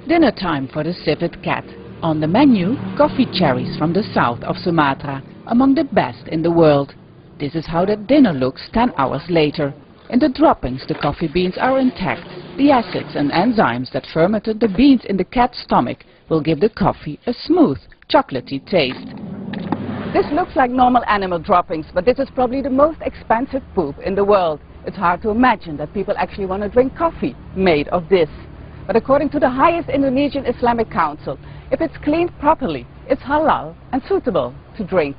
Dinner time for the civet cat. On the menu, coffee cherries from the south of Sumatra, among the best in the world. This is how the dinner looks 10 hours later. In the droppings, the coffee beans are intact. The acids and enzymes that fermented the beans in the cat's stomach will give the coffee a smooth, chocolatey taste. This looks like normal animal droppings, but this is probably the most expensive poop in the world. It's hard to imagine that people actually want to drink coffee made of this. But according to the highest Indonesian Islamic Council, if it's cleaned properly, it's halal and suitable to drink.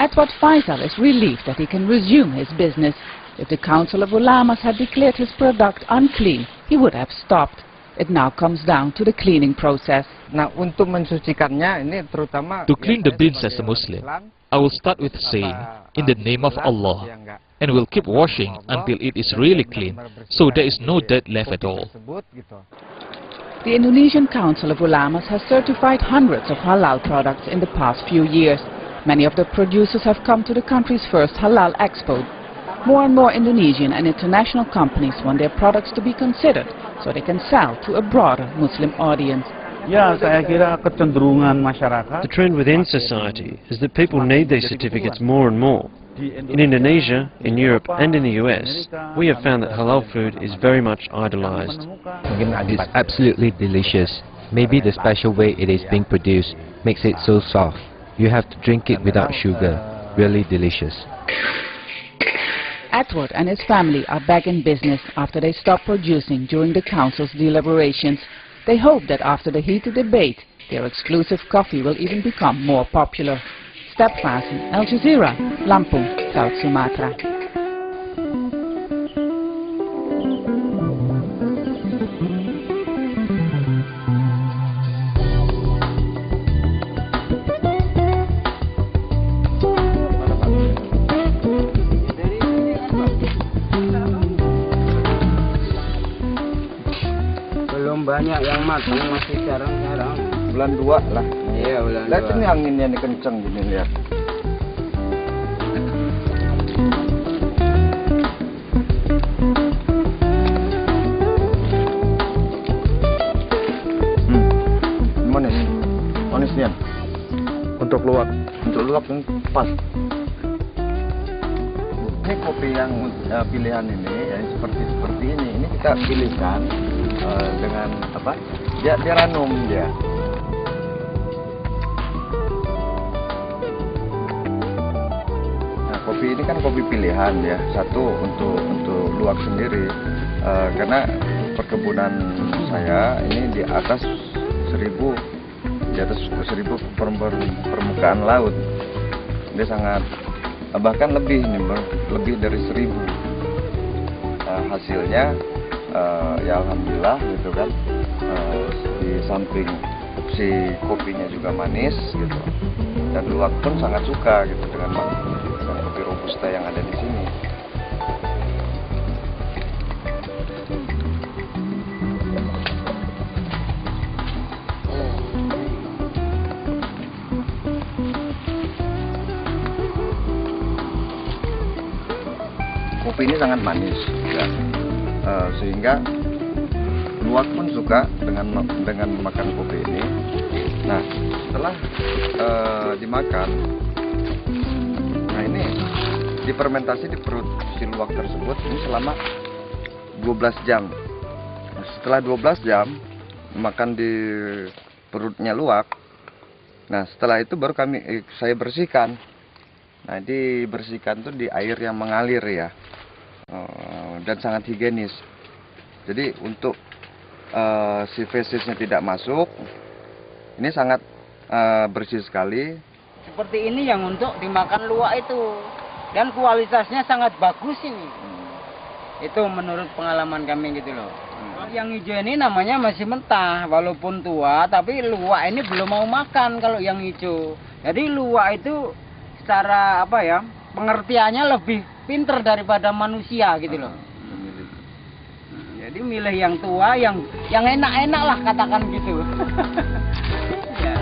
Edward Faisal is relieved that he can resume his business. If the Council of Ulamas had declared his product unclean, he would have stopped. It now comes down to the cleaning process. To clean the beans as a Muslim, I will start with saying, in the name of Allah, and will keep washing until it is really clean, so there is no dirt left at all. The Indonesian Council of Ulamas has certified hundreds of halal products in the past few years. Many of the producers have come to the country's first halal expo. More and more Indonesian and international companies want their products to be considered so they can sell to a broader Muslim audience. The trend within society is that people need these certificates more and more. In Indonesia, in Europe and in the US, we have found that halal food is very much idolized. It's absolutely delicious. Maybe the special way it is being produced makes it so soft. You have to drink it without sugar. Really delicious. Edward and his family are back in business after they stopped producing during the council's deliberations. They hope that after the heated debate, their exclusive coffee will even become more popular. Stepfasen, Al Jazeera, Lampung, South Sumatra. Banyak yang matang masih jarang-jarang. Bulan 2 lah. Iya, bulan 2. Lihat ini anginnya nih kenceng gini, lihat. Manis. Manisnya. Untuk luwak ini pas. Ini kopi yang pilihan ini ya seperti ini. Ini kita pilihkan dengan apa? Dia ranum dia. Nah, kopi ini kan kopi pilihan ya. Satu untuk luwak sendiri karena perkebunan saya ini di atas 1000 permukaan laut. Dia sangat bahkan lebih dari 1000. Hasilnya ya alhamdulillah gitu kan, di samping si kopinya juga manis gitu, dan luwak pun sangat suka gitu dengan kopi robusta yang ada di sini. Kopi ini sangat manis ya. Sehingga luwak pun suka dengan makan kopi ini. Nah, setelah dimakan, nah ini difermentasi di perut si luwak tersebut ini selama 12 jam. Nah, setelah 12 jam makan di perutnya luwak, nah setelah itu baru saya bersihkan. Nah, dibersihkan tuh di air yang mengalir ya. Dan sangat higienis. Jadi untuk si fesisnya tidak masuk, ini sangat bersih sekali. Seperti ini yang untuk dimakan luwak itu, dan kualitasnya sangat bagus ini. Itu menurut pengalaman kami gitu loh. Yang hijau ini namanya masih mentah, walaupun tua, tapi luwak ini belum mau makan kalau yang hijau. Jadi luwak itu secara apa ya, pengertiannya lebih pinter daripada manusia gitu loh. Jadi milih yang tua, yang enak-enak lah katakan gitu. Ya.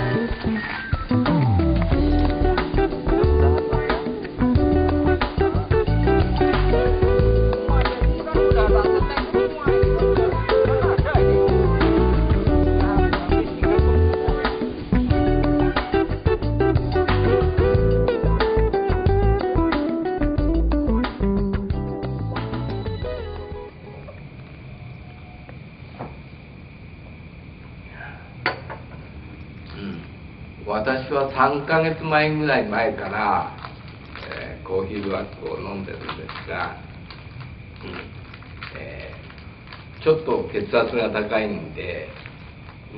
は3ヶ月前ぐらい前から、コーヒーブラックを飲んでるんですが、ちょっと血圧が高いんで、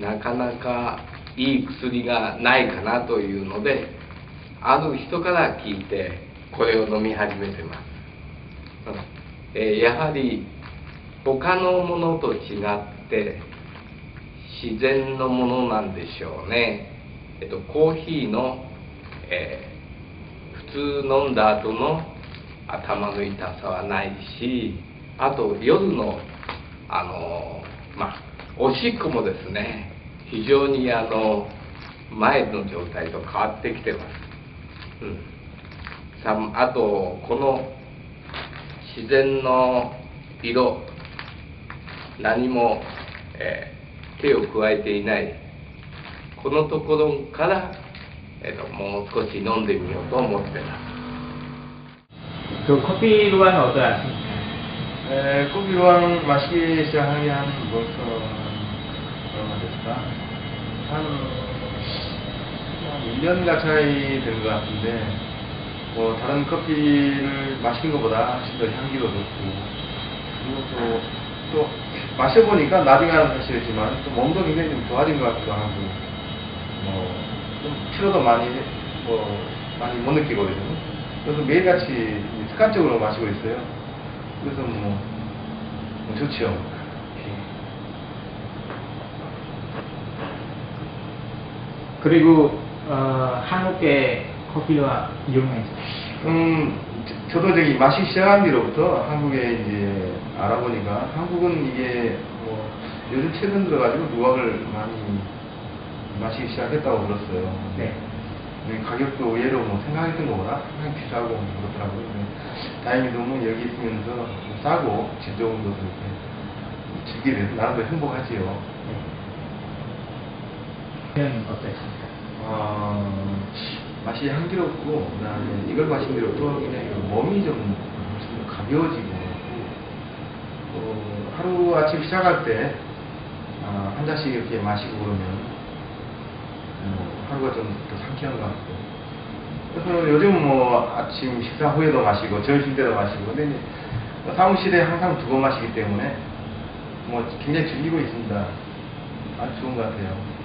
なかなかいい薬がないかなというので、ある人から聞いてこれを飲み始めてます。やはり他のものと違って自然のものなんでしょうね。コーヒーの、普通飲んだ後の頭の痛さはないし、あと夜のおしっこもですね、非常に前の状態と変わってきてます。あとこの自然の色、何も、手を加えていないこのところから、もう少し飲んでみようと思ってます。커피 루아는 어떠하십니까? 커피 루아는 마시기 시작한 게 한 벌써 얼마 됐을까? 한 1년 가까이 된 것 같은데, 뭐 다른 커피를 마시는 것보다 훨씬 더 향기도 좋고, 그리고 또 마셔보니까 나중에 하는 사실이지만 또 몸도 굉장히 좀 좋아진 것 같기도 하고, 좀 피로도 많이 못 느끼거든요. 그래서 매일같이 습관적으로 마시고 있어요. 그래서 좋죠. 그리고 한국의 커피와 유명했어요. 저도 저기 마시기 시작한 뒤로부터 한국에 이제 알아보니까 한국은 이게 요즘 최근 들어가지고 누각을 많이 마시기 시작했다고 들었어요. 네. 가격도 의외로 생각했던 것보다 상당히 비싸고 그렇더라고요. 다행히도 여기 있으면서 싸고 질 좋은 것을 이렇게 즐기게 돼서 나름도 행복하지요. 는 어떠십니까? 맛이 향기롭고, 그다음에 이걸 마신 뒤로부터 굉장히 몸이 좀 가벼워지고, 하루 아침 시작할 때 한 잔씩 이렇게 마시고 그러면 하루가 좀 더 상쾌한 것 같고, 그래서 요즘 아침 식사 후에도 마시고 점심 때도 마시고, 근데 이제 사무실에 항상 두고 마시기 때문에 굉장히 즐기고 있습니다. 아주 좋은 것 같아요.